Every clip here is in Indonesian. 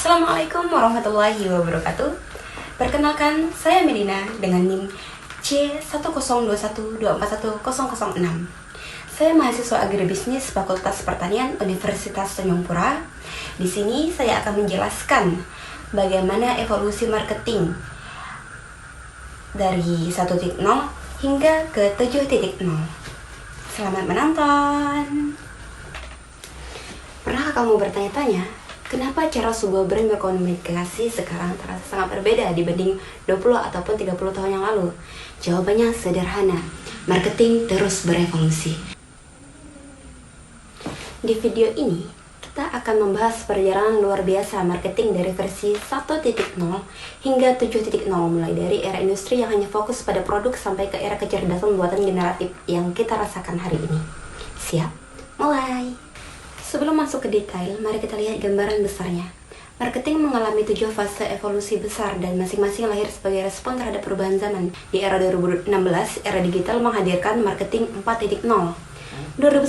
Assalamualaikum warahmatullahi wabarakatuh. Perkenalkan, saya Medina dengan NIM C10212410006. Saya mahasiswa agribisnis Fakultas Pertanian Universitas Tanjung Pura. Di sini saya akan menjelaskan bagaimana evolusi marketing dari 1.0 hingga ke 7.0. Selamat menonton. Pernah kamu bertanya-tanya, kenapa cara sebuah brand berkomunikasi sekarang terasa sangat berbeda dibanding 20 ataupun 30 tahun yang lalu? Jawabannya sederhana, marketing terus berevolusi. Di video ini, kita akan membahas perjalanan luar biasa marketing dari versi 1.0 hingga 7.0, mulai dari era industri yang hanya fokus pada produk sampai ke era kecerdasan buatan generatif yang kita rasakan hari ini. Siap? Mulai! Sebelum masuk ke detail, mari kita lihat gambaran besarnya. Marketing mengalami 7 fase evolusi besar dan masing-masing lahir sebagai respon terhadap perubahan zaman. Di era 2016, era digital menghadirkan marketing 4.0. 2019,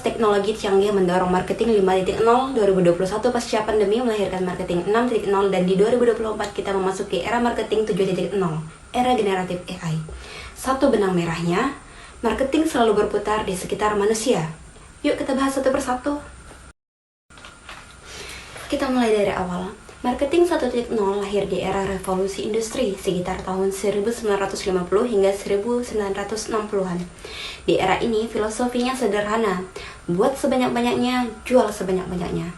teknologi canggih mendorong marketing 5.0. 2021, pasca pandemi melahirkan marketing 6.0. Dan di 2024, kita memasuki era marketing 7.0, era generatif AI. Satu benang merahnya, marketing selalu berputar di sekitar manusia. Yuk kita bahas satu persatu. Kita mulai dari awal. Marketing 1.0 lahir di era revolusi industri sekitar tahun 1950 hingga 1960-an. Di era ini filosofinya sederhana, buat sebanyak-banyaknya, jual sebanyak-banyaknya.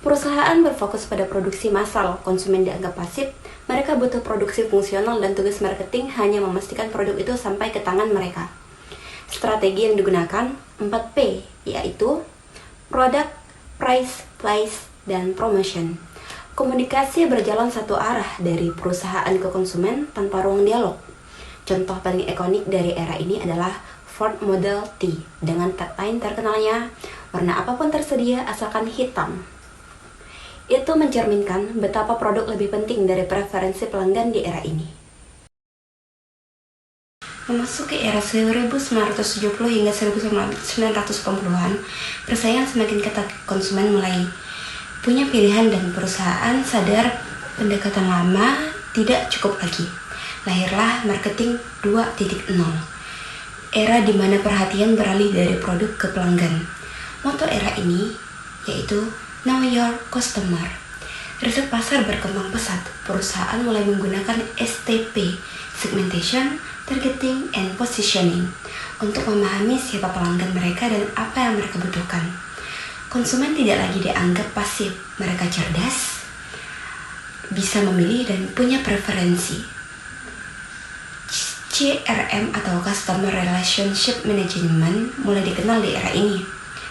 Perusahaan berfokus pada produksi massal, konsumen dianggap pasif, mereka butuh produksi fungsional dan tugas marketing hanya memastikan produk itu sampai ke tangan mereka. Strategi yang digunakan 4P, yaitu Product, Price, Place, dan Promotion. Komunikasi berjalan satu arah dari perusahaan ke konsumen tanpa ruang dialog. Contoh paling ikonik dari era ini adalah Ford Model T dengan tagline terkenalnya, warna apapun tersedia asalkan hitam. Itu mencerminkan betapa produk lebih penting dari preferensi pelanggan di era ini. Memasuki era 1970 hingga 1990-an, persaingan semakin ketat, konsumen mulai punya pilihan dan perusahaan sadar pendekatan lama tidak cukup lagi. Lahirlah marketing 2.0, era di mana perhatian beralih dari produk ke pelanggan. Moto era ini yaitu Know Your Customer. Riset pasar berkembang pesat, perusahaan mulai menggunakan STP, Segmentation, Targeting, and Positioning, untuk memahami siapa pelanggan mereka dan apa yang mereka butuhkan. Konsumen tidak lagi dianggap pasif, mereka cerdas, bisa memilih dan punya preferensi. CRM atau Customer Relationship Management mulai dikenal di era ini.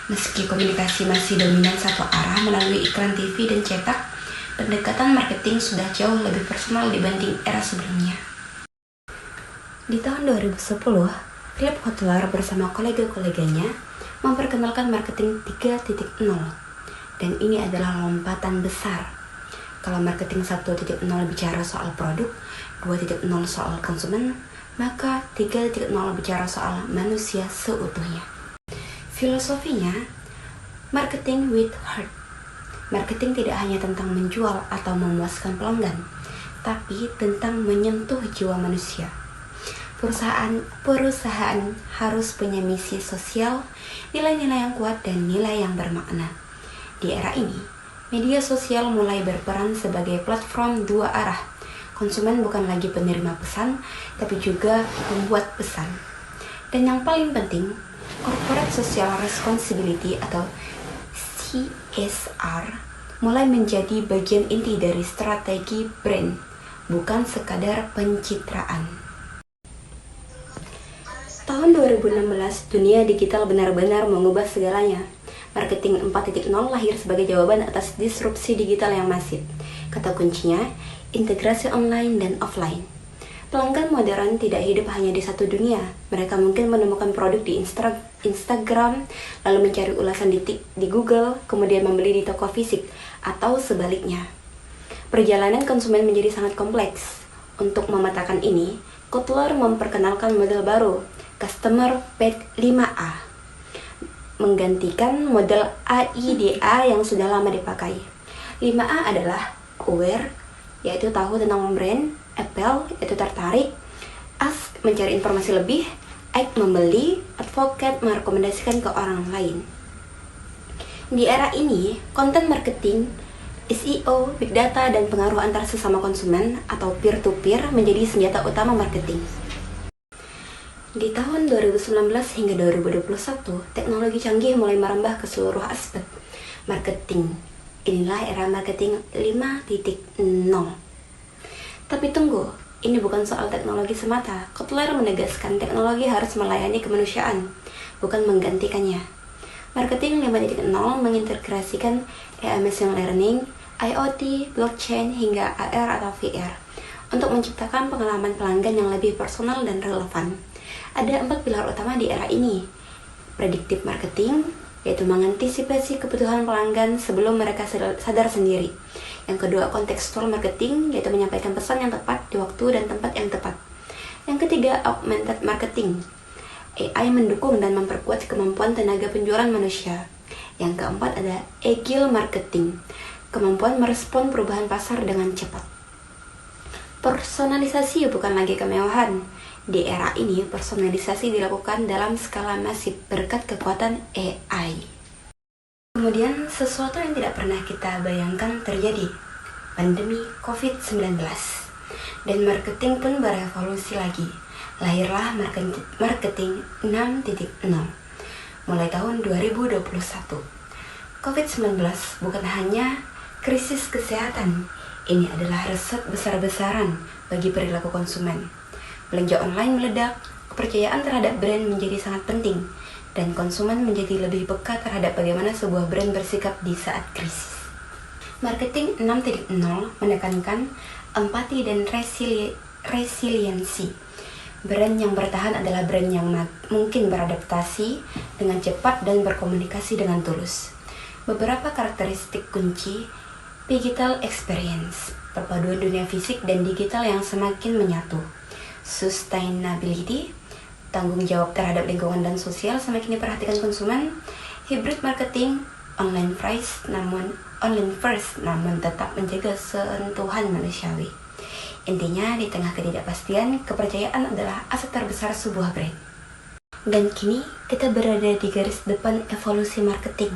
Meski komunikasi masih dominan satu arah melalui iklan TV dan cetak, pendekatan marketing sudah jauh lebih personal dibanding era sebelumnya. Di tahun 2010, Philip Kotler bersama kolega-koleganya memperkenalkan marketing 3.0, dan ini adalah lompatan besar. Kalau marketing 1.0 bicara soal produk, 2.0 soal konsumen, maka 3.0 bicara soal manusia seutuhnya. Filosofinya, marketing with heart. Marketing tidak hanya tentang menjual atau memuaskan pelanggan, tapi tentang menyentuh jiwa manusia. Perusahaan harus punya misi sosial, nilai-nilai yang kuat, dan nilai yang bermakna. Di era ini, media sosial mulai berperan sebagai platform dua arah. Konsumen bukan lagi penerima pesan, tapi juga pembuat pesan. Dan yang paling penting, Corporate Social Responsibility atau CSR mulai menjadi bagian inti dari strategi brand, bukan sekadar pencitraan. Tahun 2016, dunia digital benar-benar mengubah segalanya. Marketing 4.0 lahir sebagai jawaban atas disrupsi digital yang masif. Kata kuncinya, integrasi online dan offline. Pelanggan modern tidak hidup hanya di satu dunia. Mereka mungkin menemukan produk di Instagram, lalu mencari ulasan di Google, kemudian membeli di toko fisik, atau sebaliknya. Perjalanan konsumen menjadi sangat kompleks. Untuk memetakan ini, Kotler memperkenalkan model baru, Customer Path 5A, menggantikan model AIDA yang sudah lama dipakai. 5A adalah aware, yaitu tahu tentang brand, appeal, yaitu tertarik, ask, mencari informasi lebih, act, membeli, advocate, merekomendasikan ke orang lain. Di era ini, konten marketing, SEO, big data, dan pengaruh antar sesama konsumen atau peer-to-peer menjadi senjata utama marketing. Di tahun 2019 hingga 2021, teknologi canggih mulai merambah ke seluruh aspek marketing. Inilah era marketing 5.0. Tapi tunggu, ini bukan soal teknologi semata. Kotler menegaskan teknologi harus melayani kemanusiaan, bukan menggantikannya. Marketing 5.0 mengintegrasikan AI machine learning, IoT, blockchain, hingga AR atau VR untuk menciptakan pengalaman pelanggan yang lebih personal dan relevan. Ada 4 pilar utama di era ini. Predictive marketing, yaitu mengantisipasi kebutuhan pelanggan sebelum mereka sadar sendiri. Yang kedua, contextual marketing, yaitu menyampaikan pesan yang tepat di waktu dan tempat yang tepat. Yang ketiga, augmented marketing. AI mendukung dan memperkuat kemampuan tenaga penjualan manusia. Yang keempat ada agile marketing, kemampuan merespon perubahan pasar dengan cepat. Personalisasi bukan lagi kemewahan. Di era ini, personalisasi dilakukan dalam skala masif berkat kekuatan AI. Kemudian, sesuatu yang tidak pernah kita bayangkan terjadi, pandemi COVID-19. Dan marketing pun berevolusi lagi. Lahirlah marketing 6.0 mulai tahun 2021. COVID-19 bukan hanya krisis kesehatan, ini adalah resep besar-besaran bagi perilaku konsumen. Belanja online meledak, kepercayaan terhadap brand menjadi sangat penting, dan konsumen menjadi lebih peka terhadap bagaimana sebuah brand bersikap di saat krisis. Marketing 6.0 menekankan empati dan resiliensi. Brand yang bertahan adalah brand yang mungkin beradaptasi dengan cepat dan berkomunikasi dengan tulus. Beberapa karakteristik kunci digital experience, perpaduan dunia fisik dan digital yang semakin menyatu. Sustainability, tanggung jawab terhadap lingkungan dan sosial semakin diperhatikan konsumen. Hybrid marketing, online first namun tetap menjaga sentuhan manusiawi. Intinya, di tengah ketidakpastian, kepercayaan adalah aset terbesar sebuah brand. Dan kini kita berada di garis depan evolusi marketing.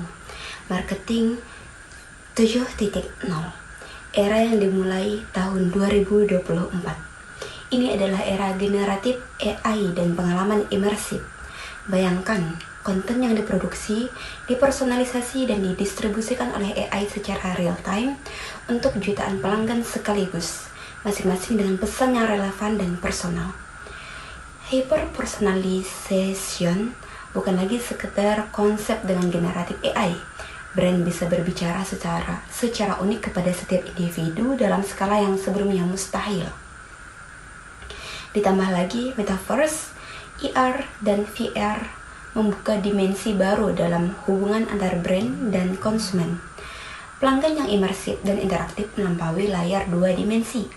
Marketing 7.0, era yang dimulai tahun 2024. Ini adalah era generatif AI dan pengalaman imersif. Bayangkan, konten yang diproduksi, dipersonalisasi, dan didistribusikan oleh AI secara real-time untuk jutaan pelanggan sekaligus, masing-masing dengan pesan yang relevan dan personal. Hyper-personalization bukan lagi sekedar konsep dengan generatif AI. Brand bisa berbicara secara unik kepada setiap individu dalam skala yang sebelumnya mustahil. Ditambah lagi, metaverse, AR, dan VR membuka dimensi baru dalam hubungan antar brand dan konsumen. Pelanggan yang imersif dan interaktif melampaui layar 2 dimensi.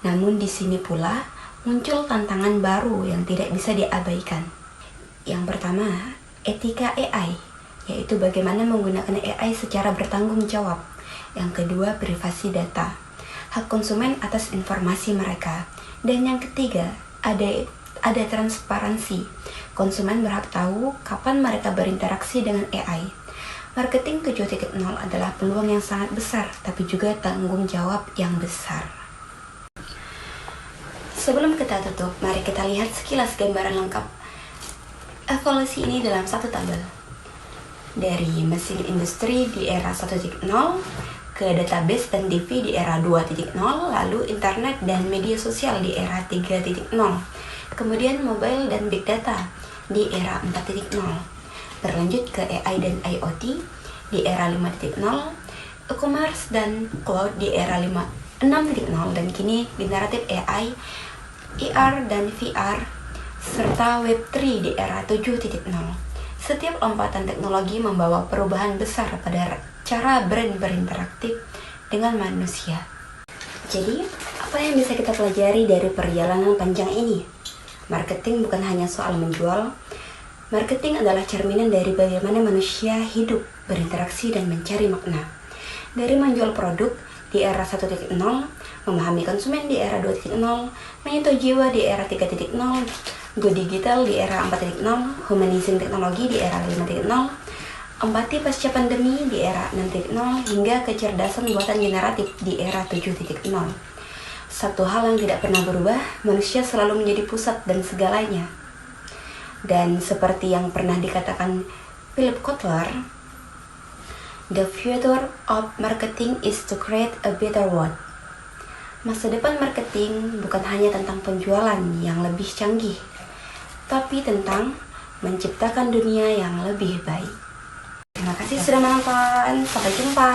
Namun di sini pula muncul tantangan baru yang tidak bisa diabaikan. Yang pertama, etika AI, yaitu bagaimana menggunakan AI secara bertanggung jawab. Yang kedua, privasi data, hak konsumen atas informasi mereka. Dan yang ketiga, ada transparansi. Konsumen berhak tahu kapan mereka berinteraksi dengan AI. Marketing 7.0 adalah peluang yang sangat besar, tapi juga tanggung jawab yang besar. Sebelum kita tutup, mari kita lihat sekilas gambaran lengkap evolusi ini dalam satu tabel. Dari mesin industri di era 1.0, ke database dan TV di era 2.0, lalu internet dan media sosial di era 3.0, kemudian mobile dan big data di era 4.0, berlanjut ke AI dan IoT di era 5.0, e-commerce dan cloud di era 6.0, dan kini generatif AI, AR dan VR, serta Web3 di era 7.0. Setiap lompatan teknologi membawa perubahan besar pada cara brand berinteraktif dengan manusia. Jadi, apa yang bisa kita pelajari dari perjalanan panjang ini? Marketing bukan hanya soal menjual. Marketing adalah cerminan dari bagaimana manusia hidup, berinteraksi, dan mencari makna. Dari menjual produk, di era 1.0, memahami konsumen di era 2.0, menyentuh jiwa di era 3.0, go digital di era 4.0, humanism teknologi di era 5.0, empati pasca pandemi di era 6.0, hingga kecerdasan buatan generatif di era 7.0. Satu hal yang tidak pernah berubah, manusia selalu menjadi pusat dan segalanya. Dan seperti yang pernah dikatakan Philip Kotler, the future of marketing is to create a better world. Masa depan marketing bukan hanya tentang penjualan yang lebih canggih, tapi tentang menciptakan dunia yang lebih baik. Terima kasih sudah menonton. Sampai jumpa.